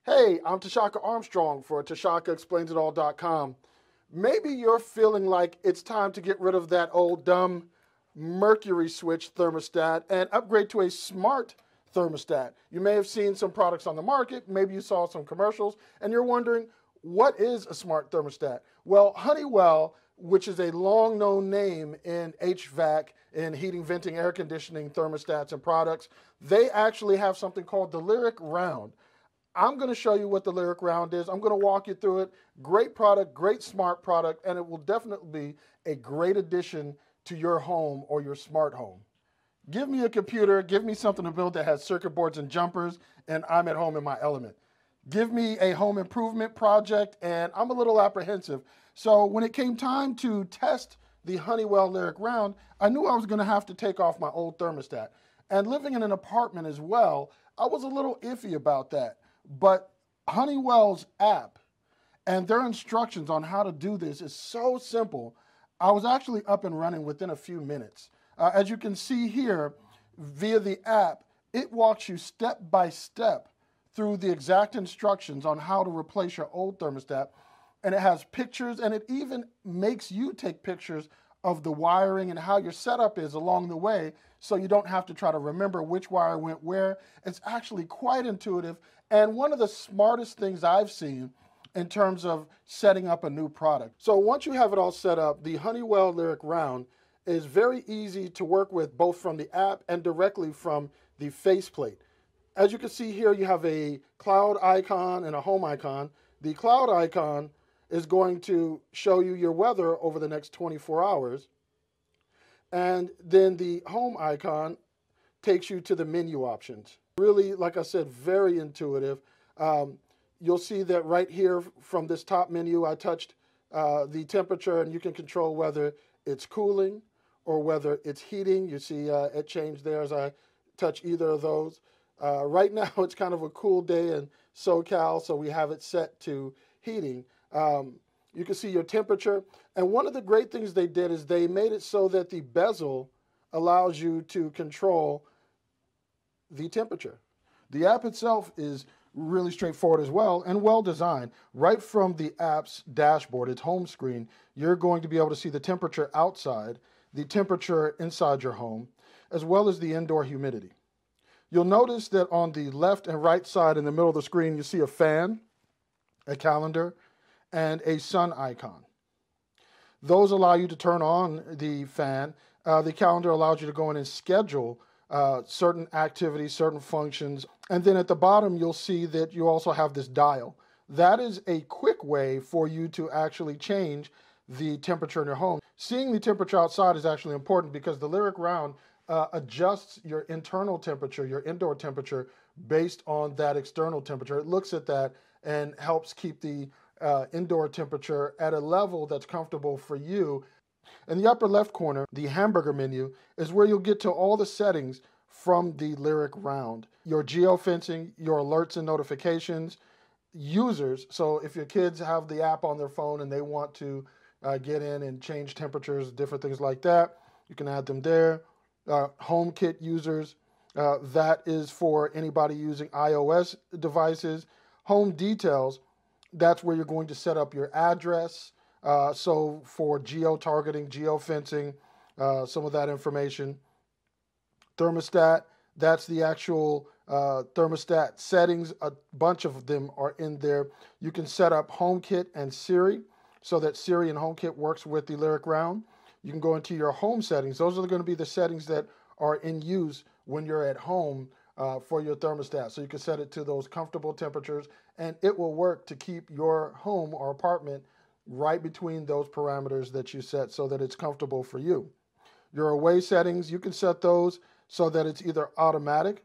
Hey, I'm Tashaka Armstrong for TashakaExplains.com. Maybe you're feeling like it's time to get rid of that old dumb mercury switch thermostat and upgrade to a smart thermostat. You may have seen some products on the market, maybe you saw some commercials, and you're wondering, what is a smart thermostat? Well, Honeywell, which is a long known name in HVAC, in heating, venting, air conditioning, thermostats, and products, they actually have something called the Lyric Round. I'm going to show you what the Lyric Round is. I'm going to walk you through it. Great product, great smart product, and it will definitely be a great addition to your home or your smart home. Give me a computer, give me something to build that has circuit boards and jumpers, and I'm at home in my element. Give me a home improvement project, and I'm a little apprehensive. So when it came time to test the Honeywell Lyric Round, I knew I was going to have to take off my old thermostat. And living in an apartment as well, I was a little iffy about that. But Honeywell's app and their instructions on how to do this is so simple. I was actually up and running within a few minutes. As you can see here, via the app, it walks you step by step through the exact instructions on how to replace your old thermostat. And it has pictures, and it even makes you take pictures of the wiring and how your setup is along the way, so you don't have to try to remember which wire went where. It's actually quite intuitive, and one of the smartest things I've seen in terms of setting up a new product. So once you have it all set up, the Honeywell Lyric Round is very easy to work with, both from the app and directly from the faceplate. As you can see here, you have a cloud icon and a home icon. The cloud icon is going to show you your weather over the next 24 hours. And then the home icon takes you to the menu options. Really, like I said, very intuitive. You'll see that right here from this top menu, I touched the temperature, and you can control whether it's cooling or whether it's heating. You see it changed there as I touch either of those. Right now, it's kind of a cool day in SoCal, so we have it set to heating. You can see your temperature. And one of the great things they did is they made it so that the bezel allows you to control the temperature. The app itself is really straightforward as well and well designed. Right from the app's dashboard, its home screen, you're going to be able to see the temperature outside, the temperature inside your home, as well as the indoor humidity. You'll notice that on the left and right side in the middle of the screen, you see a fan, a calendar, and a sun icon. Those allow you to turn on the fan. The calendar allows you to go in and schedule certain activities, certain functions. And then at the bottom, you'll see that you also have this dial. That is a quick way for you to actually change the temperature in your home. Seeing the temperature outside is actually important because the Lyric Round adjusts your internal temperature, your indoor temperature, based on that external temperature. It looks at that and helps keep the indoor temperature at a level that's comfortable for you. In the upper left corner, the hamburger menu is where you'll get to all the settings from the Lyric Round. Your geofencing, your alerts and notifications, users. So if your kids have the app on their phone and they want to get in and change temperatures, different things like that, you can add them there. HomeKit users, that is for anybody using iOS devices. Home details, that's where you're going to set up your address. So for geo-targeting, geo-fencing, some of that information. Thermostat, that's the actual thermostat settings. A bunch of them are in there. You can set up HomeKit and Siri so that Siri and HomeKit works with the Lyric Round. You can go into your home settings. Those are going to be the settings that are in use when you're at home for your thermostat. So you can set it to those comfortable temperatures, and it will work to keep your home or apartment right between those parameters that you set so that it's comfortable for you. Your away settings, you can set those so that it's either automatic,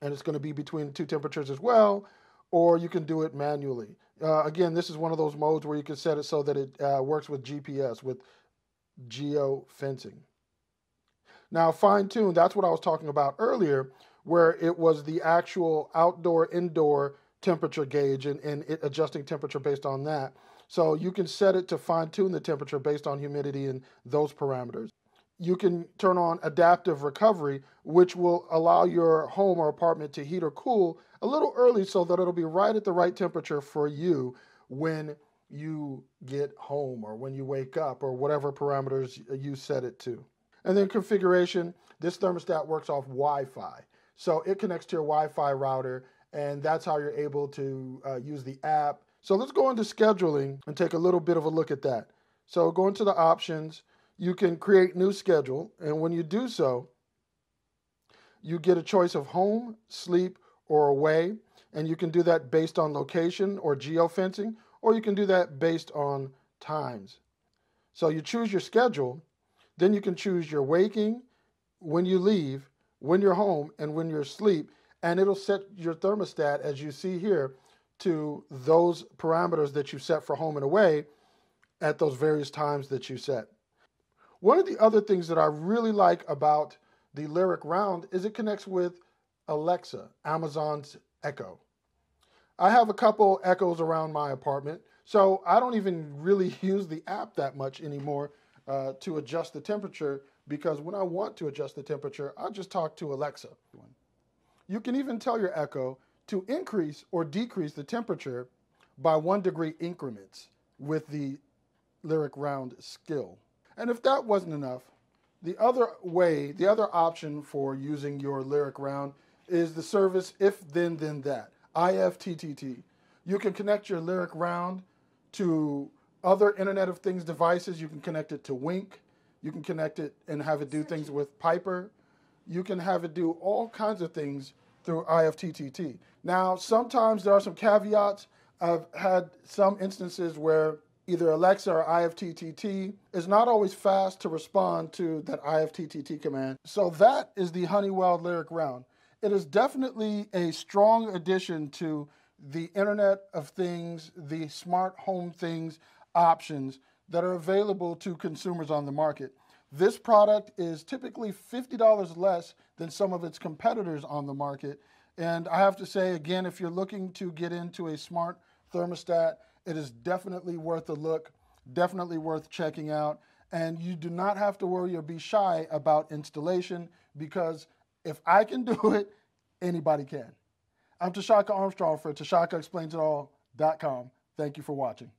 and it's going to be between two temperatures as well, or you can do it manually. Again, this is one of those modes where you can set it so that it works with GPS, with geo-fencing. Now, fine-tune, that's what I was talking about earlier, where it was the actual outdoor-indoor temperature gauge and it adjusting temperature based on that. So you can set it to fine-tune the temperature based on humidity and those parameters. you can turn on adaptive recovery, which will allow your home or apartment to heat or cool a little early so that it'll be right at the right temperature for you when you get home or when you wake up or whatever parameters you set it to. And then configuration, this thermostat works off Wi-Fi. So it connects to your Wi-Fi router, and that's how you're able to use the app. So let's go into scheduling and take a little bit of a look at that. So go into the options, you can create new schedule, and when you do so, you get a choice of home, sleep, or away, and you can do that based on location or geofencing, or you can do that based on times. So you choose your schedule, then you can choose your waking, when you leave, when you're home, and when you're asleep, and it'll set your thermostat, as you see here, to those parameters that you set for home and away at those various times that you set. One of the other things that I really like about the Lyric Round is it connects with Alexa, Amazon's Echo. I have a couple Echoes around my apartment, so I don't even really use the app that much anymore to adjust the temperature, because when I want to adjust the temperature, I just talk to Alexa. You can even tell your Echo to increase or decrease the temperature by 1 degree increments with the Lyric Round skill. And if that wasn't enough, the other option for using your Lyric Round is the service If Then Then That, IFTTT. You can connect your Lyric Round to other Internet of Things devices. You can connect it to Wink. You can connect it and have it do things with Piper. You can have it do all kinds of things through IFTTT. Now, sometimes there are some caveats. I've had some instances where either Alexa or IFTTT is not always fast to respond to that IFTTT command. So that is the Honeywell Lyric Round. It is definitely a strong addition to the Internet of Things, the smart home things options that are available to consumers on the market. This product is typically $50 less than some of its competitors on the market. And I have to say, again, if you're looking to get into a smart thermostat, it is definitely worth a look, definitely worth checking out. And you do not have to worry or be shy about installation, because if I can do it, anybody can. I'm Tashaka Armstrong for TashakaExplains It All.com. Thank you for watching.